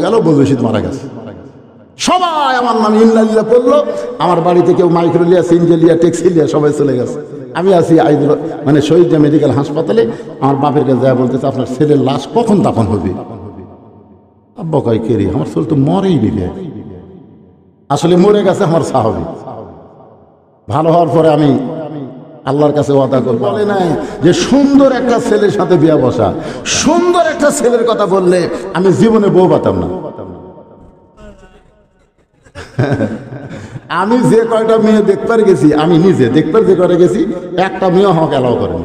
গেল, বজরশিদ মারা গেছে। সবাই আমার নাম ইল্লাল্লাহ পড়লো, আমার বাড়িতে কেউ মাইক্রোলিয়া, সিনজেলিয়া, টেক্সিলিয়া সবাই চলে গেছে। আমি আছি মানে শহীদ মেডিকেল হাসপাতালে। আমার বাপের কাছে যা বলতেছে, আপনার ছেলের লাশ কখন দাফন হবে? আব্বা কয় কে রে? আমার ছেলে তো মরেই নিবে। আসলে মরে গেছে আমার সাহাবী। ভালো হওয়ার পরে আমি আল্লাহর কাছে ওয়াদা করব, বলে নাই যে সুন্দর একটা ছেলের সাথে বিয়া বসা, সুন্দর একটা ছেলের কথা বললে আমি জীবনে বউ পাতাম না। আমি যে কয়টা মেয়ে দেখবার গেছি, আমি নিজে দেখবার যে কয়টা গেছি, একটা মেয়ে আমাকে অ্যালাউ করেন।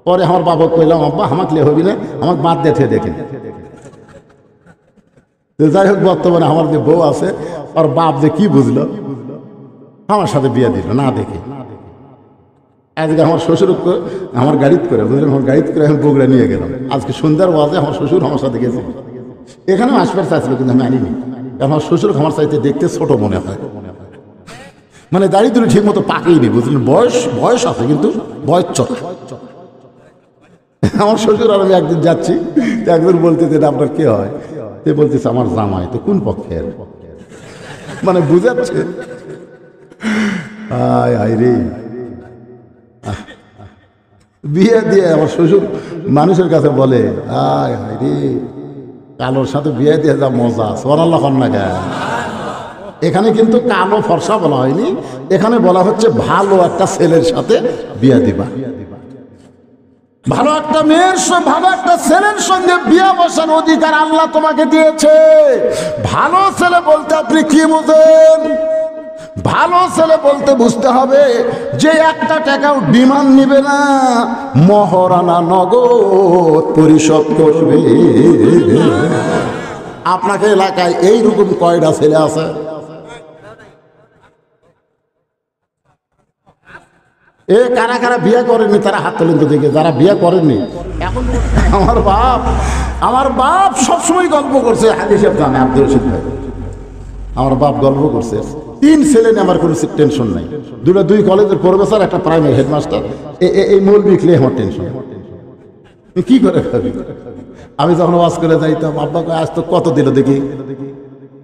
পরে আমার বাবা কইলাম, আব্বা আমাকে লে হবি না, আমাকে বাদ দেখে দেখেন। যাই হোক, বর্তমানে আমার যে বউ আছে, আর বাপ যে কি বুঝলো, আমার সাথে বিয়ে দিল না দেখে। আজকে আমার শ্বশুর আমার গাড়িতে করে, বুঝলেন, আমার গাড়িতে করে আমি বগুড়া নিয়ে গেলাম। আজকে সন্ধ্যার বাজে আমার শ্বশুর আমার সাথে গেছে। এখানেও আসবার চাইছিল, কিন্তু আমি আনিনি। আমার শ্বশুর আমার চাইতে দেখতে ছোট মনে হয়, মানে দাড়ি তুলে ঠিক মতো পাকেইনি, বুঝলেন। বয়স আছে, কিন্তু বয়স চোখ। আমার শ্বশুর আর আমি একদিন যাচ্ছি, একজন বলতেছে আপনার কে হয়? সে বলতেছে আমার জামাই। তো কোন পক্ষের? মানে বুঝাচ্ছে। আয় রে, বিয়ে দিয়ে আমার শ্বশুর মানুষের কাছে বলে, আয় হায় রে, কালোর সাথে বিয়ে দিয়ে যা মজা, সুবহানাল্লাহ না কে? এখানে কিন্তু কালো ফর্সা বলা হয়নি, এখানে বলা হচ্ছে ভালো একটা ছেলের সাথে বিয়ে দিবা। ভালো একটা মেয়ের সঙ্গে, ভালো একটা ছেলের সঙ্গে বিয়ে বসার অধিকার আল্লাহ তোমাকে দিয়েছে। ভালো ছেলে বলতে আপনি কি বুঝেন? ভালো ছেলে বলতে বুঝতে হবে যে একটা টাকাও বিমান নিবে না, মহারানা নগদ পরিশোধ করবে। আপনাকে এলাকায় এইরকম কয়টা ছেলে আছে? কারা কারা বিয়ে করেননি তারা হাত তোলেন তো দেখে। যারা বিয়ে করেননি, এখন আমার বাপ সবসময় গল্প করছে, হাদিস জানে আব্দুর রশিদ ভাই, আমার বাপ গল্প করছে, 3 ছেলে নিয়ে আমার কোনো টেনশন নাই। 2 কলেজের প্রফেসর, একটা প্রাইমারি হেডমাস্টার। এই মূল বিকলে আমার টেনশন। কি করে খাবি? আমি যখন ওয়াজ করে যাইতাম, আব্বা আজ তো কত দিল দেখি,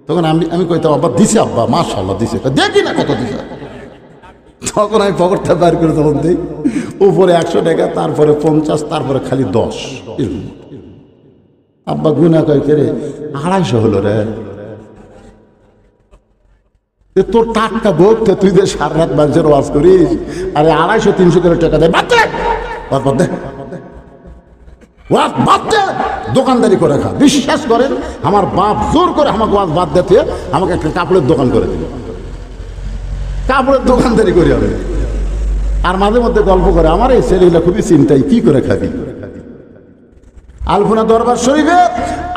তখন আমি কইতাম, আব্বা দিছে, আব্বা মাশাআল্লাহ দিছে, দেখি না কত দিছে। তখন আমি পকেটটা বার করে তখন দিই, উপরে 100 টাকা, তারপরে 50, তারপরে খালি 10। আব্বা গুনা কয় রে, 250 হলো রে। তোর টাটকা বলতে তুই যে সারা রাত মানুষের ওয়াজ করিস, আরে 250-300 করে টাকা দেয়, বাদ দে, দোকানদারি করে খা। বিশ্বাস করেন, আমার বাপ জোর করে আমাকে ওয়াজ বাদ দিতে আমাকে একটা কাপড়ের দোকান করে দিল। কাপড়ের দোকানদারি করি হবে, আর মাঝে মধ্যে গল্প করে, আমার এই ছেলেগুলো খুবই চিন্তায়, কি করে খাবি। আলপনা দরবার শরীফে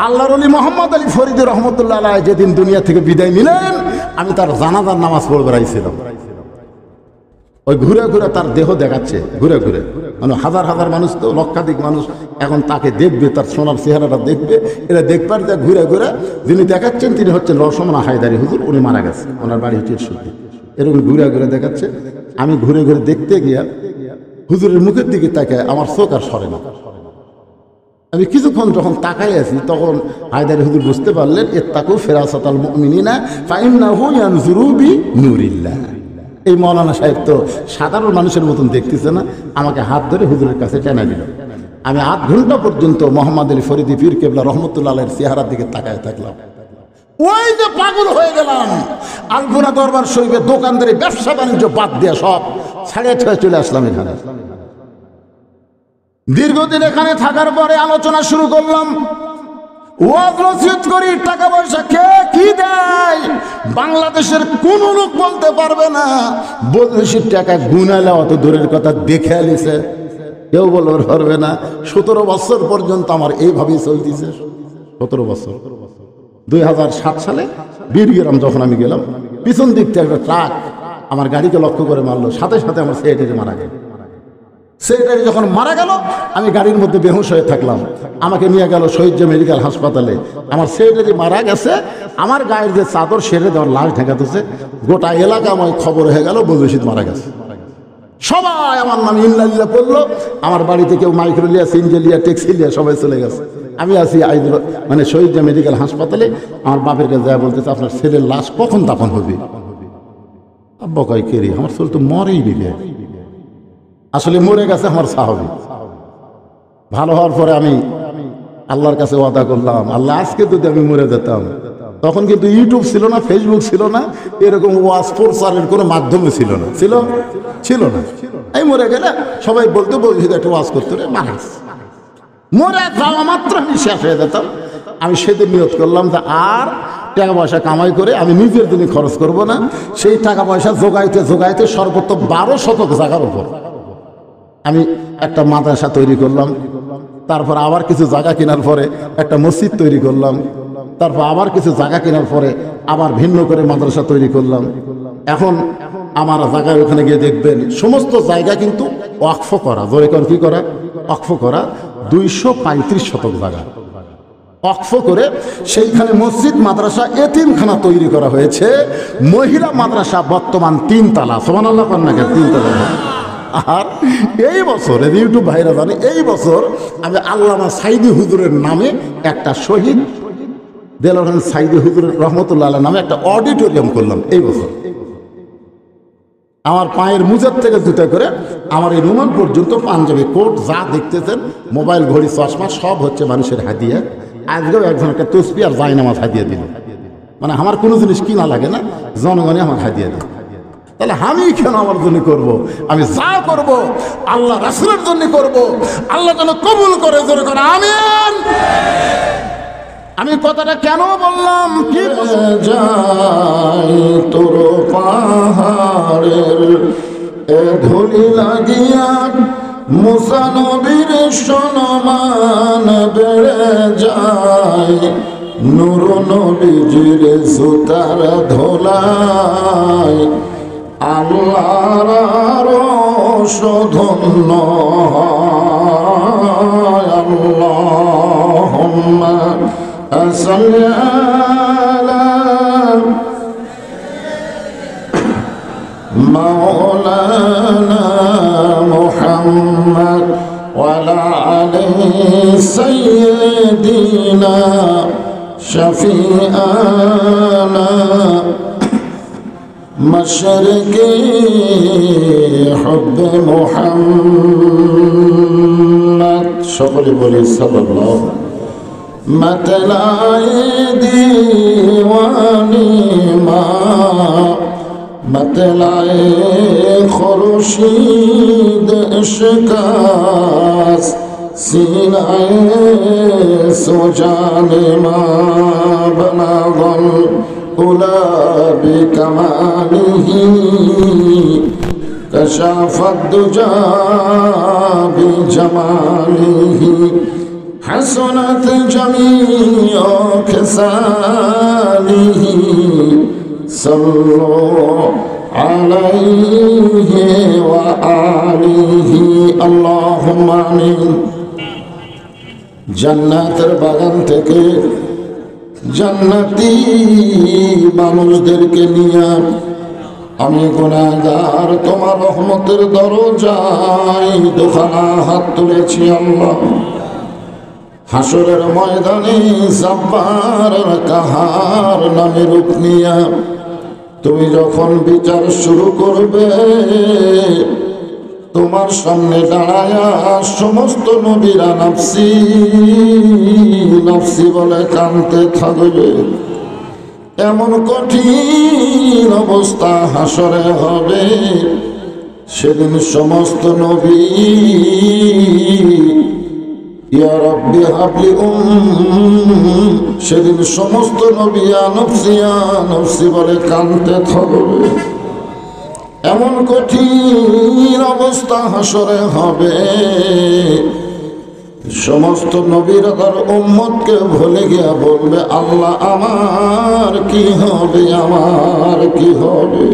আল্লাহর ওলি মোহাম্মদ আলী ফরিদি রহমতুল্লাহ আলাইহি যেদিন দুনিয়া থেকে বিদায় নিলেন, আমি তার জানাজার নামাজ পড়বে আইছিলাম। ওই ঘুরে ঘুরে তার দেহ দেখাচ্ছে, ঘুরে ঘুরে, মানে হাজার হাজার মানুষ, তো লক্ষাধিক মানুষ এখন তাকে দেখবে, তার সোনার চেহারাটা দেখবে। এরা দেখবার যা ঘুরে ঘুরে যিনি দেখাচ্ছেন তিনি হচ্ছেন রসমনা হায়দারি হুজুর, উনি মারা গেছে, ওনার বাড়ি হচ্ছে সুদ্দি। এরকম ঘুরে ঘুরে দেখাচ্ছে। আমি ঘুরে ঘুরে দেখতে গিয়া হুজুরের মুখের দিকে তাকায় আমার চোখ আর সরে না। আমি কিছুক্ষণ যখন তাকাই আছি, তখন হায়দারি হুজুর বুঝতে পারলেন, ইত্তাকু ফিরাসাতাল মুমিনিনা ফাইন্নাহু ইয়ানজুরু বিনূরিল্লাহ। এই মৌলানা সাহেব তো সাধারণ মানুষের মতন দেখতেছে না, আমাকে হাত ধরে হুজুরের কাছে টেনে দিল। আমি আধ ঘন্টা পর্যন্ত মোহাম্মদ আলী ফরিদি পীর কেবলা রহমতুল্লাহ আলাইহির চেহারার দিকে তাকায় থাকলাম। ওই যে পাগল হয়ে গেলাম। আলপনা দরবার শরীফে দোকানদারি, ব্যবসা বাণিজ্য বাদ দিয়ে সব ছাড়িয়ে চলে আসলাম এখানে। দীর্ঘদিন এখানে থাকার পরে আলোচনা শুরু করলাম, ওয়াজ নসিহত করি, টাকা পয়সা কে কি দেয় বাংলাদেশের কোন লোক বলতে পারবে না। বদমাইশির টাকা গুনালে অত দূরের কথা, দেখে আলিছে কেউ বলতে পারবে না। 17 বছর পর্যন্ত আমার এইভাবেই চলতেছে। 17 বছর। 2007 সালে বীরগ্রাম যখন আমি গেলাম, পিছন দিক থেকে একটা ট্রাক আমার গাড়িকে লক্ষ্য করে মারলো, সাথে সাথে আমার সেক্রেটারি মারা গেল। সেক্রেটারি যখন মারা গেল, আমি গাড়ির মধ্যে বেহুশ হয়ে থাকলাম। আমাকে নিয়ে গেল শহীদ মেডিকেল হাসপাতালে। আমার সেক্রেটারি মারা গেছে, আমার গায়ের যে চাদর সেরে দেওয়ার লাশ ঢেকাতেছে, গোটা এলাকা আমার খবর হয়ে গেল বজরশিদ মারা গেছে। সবাই আমার নাম ইল্লাল্লাহ পড়লো। আমার বাড়িতে কেউ মাইক্রোলিয়া, সিনজেলিয়া, টেক্সিলিয়া সবাই চলে গেছে। আমি আছি মানে শহীদ মেডিকেল হাসপাতালে, আমার বাপের কাছে যা বলতেছে আপনার ছেলের লাশ কখন দাফন হবে? আব্বা কয় কে রে, আমার ছেলে তো মরেই নিবে। আসলে মরে গেছে আমার সাহাবী। ভালো হওয়ার পরে আমি আল্লাহর কাছে ওয়াদা করলাম, আল্লাহ আজকে যদি আমি মরে যেতাম, তখন কিন্তু ইউটিউব ছিল না, ফেসবুক ছিল না, এরকম ওয়াজ প্রচারের কোনো মাধ্যমে ছিল না, ছিল না। এই মরে গেলে সবাই বলতে বলছি একটা ওয়াজ করতে রে মানুষ মরে যাওয়া মাত্র আমি শেষ হয়ে যেতাম। আমি সেদিন নিয়ত করলাম যে আর টাকা পয়সা কামাই করে আমি নিজের জন্য খরচ করব না। সেই টাকা পয়সা জোগাইতে সর্বোচ্চ 12 শতক জায়গার উপর আমি একটা মাদ্রাসা তৈরি করলাম। তারপর আবার কিছু জায়গা কেনার পরে একটা মসজিদ তৈরি করলাম। তারপর আবার কিছু জায়গা কেনার পরে আবার ভিন্ন করে মাদ্রাসা তৈরি করলাম। এখন আমার জায়গায় ওখানে গিয়ে দেখবেন সমস্ত জায়গা কিন্তু ওয়াকফ করা, জয়কর কি করা, ওয়াকফ করা। 235 শতক জায়গা ওয়াকফ করে সেইখানে মসজিদ, মাদ্রাসা, এতিমখানা তৈরি করা হয়েছে। মহিলা মাদ্রাসা বর্তমান 3 তলা, সুবহানাল্লাহ কন্যাকে 3 তলা। আর এই বছর ইউটিউব ভাইরা জানে, এই বছর আমি আল্লামা সাইদি হুজুরের নামে একটা শহীদ দেলোয়ার হোসেন সাইদি হুজুর রহমতুল্লাহ আলাইহি নামে একটা অডিটোরিয়াম করলাম এই বছর। আমার পায়ের মুজার থেকে জুতা করে আমার এই রুমাল পর্যন্ত, পাঞ্জাবি, কোট যা দেখতেছেন, মোবাইল, ঘড়ি, চশমা সব হচ্ছে মানুষের হাদিয়া। আজকেও একজন একটা তসবিহ আর জায়নামাজ হাদিয়া দিল। মানে আমার কোনো জিনিস কিনা লাগে না, জনগণই আমার হাদিয়া দেয়। তাহলে আমি কেন আমার জন্য করব? আমি যা করব আল্লাহ রাসূলের জন্য করব। আল্লাহ যেন কবুল করে, জোরে করে আমিন। আমি কথাটা কেন বললাম, কি যাই তোর পাহাড়ের এ ধুলি লাগিয়া মুসা নবীর সম্মান বেড়ে যায়, নূর নবীজির সুতার ধোলায় আল্লাহর আরশ ধন্য হয়। আল্লাহুম্মা সাল্লি আলা মাওলানা মুহাম্মদ ওয়া আলা আলি সাইয়্যিদিনা শাফিআনা মশরকি হুব্বে মুহাম্মদ। সকলে বলি সাল্লাল্লাহু। मतलाए दीवानी माँ मतलाए खुर्शीद इश्कास सीनाए सुजाने माँ बनागल उला बिकमालिही कशाफत दुजा बिजमालिही حسنت جميع خصاله صلوا عليه وآله اللهم آمين। জান্নাতের বাগান থেকে জান্নাতি মানুষদেরকে নিয়ে আমি গুনাহগার তোমার রহমতের দরজায় দুখানা হাত তুলেছি। আল্লাহ, হাসরের ময়দানে জব্বার কাহার নামে রূপ নিয়া তুমি যখন বিচার শুরু করবে, তোমার সামনে দাঁড়ায়া সমস্ত নবীরা নাফসি নাফসি বলে কাঁদতে থাকবে। এমন কঠিন অবস্থা হাসরে হবে, সেদিন সমস্ত নবী ইয়া রাব্বি হাবলি সেদিন সমস্ত নবী ইয়া নফসি বলে কাঁদতে থাকবে। এমন কঠিন অবস্থা হাসরে হবে, সমস্ত নবীরা তার উম্মতকে ভুলে গিয়া বলবে, আল্লাহ আমার কি হবে, আমার কি হবে।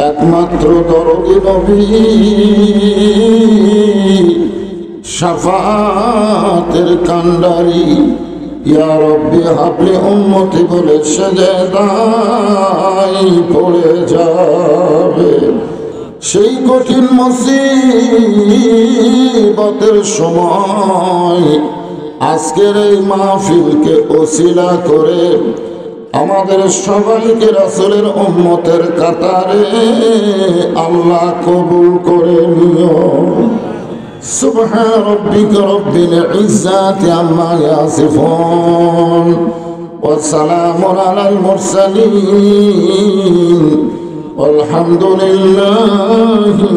একমাত্র দরদি নবী শাফাতের কান্ডারি ইয়া রাব্বি হাবলি উম্মতি বলে সেজদায় পড়ে যাবে। সেই কঠিন মুসিবতের সময় আজকের এই মাহফিলকে ওসিলা করে আমাদের সবাইকে রাসূলের উম্মতের কাতারে আল্লাহ কবুল করে নিও। সুবহান রাব্বিকা রব্বিল ইজ্জাতি আম্মা ইয়াসিফুন ওয়া সালামুন আলাল মুরসালিন ওয়ালহামদুলিল্লাহি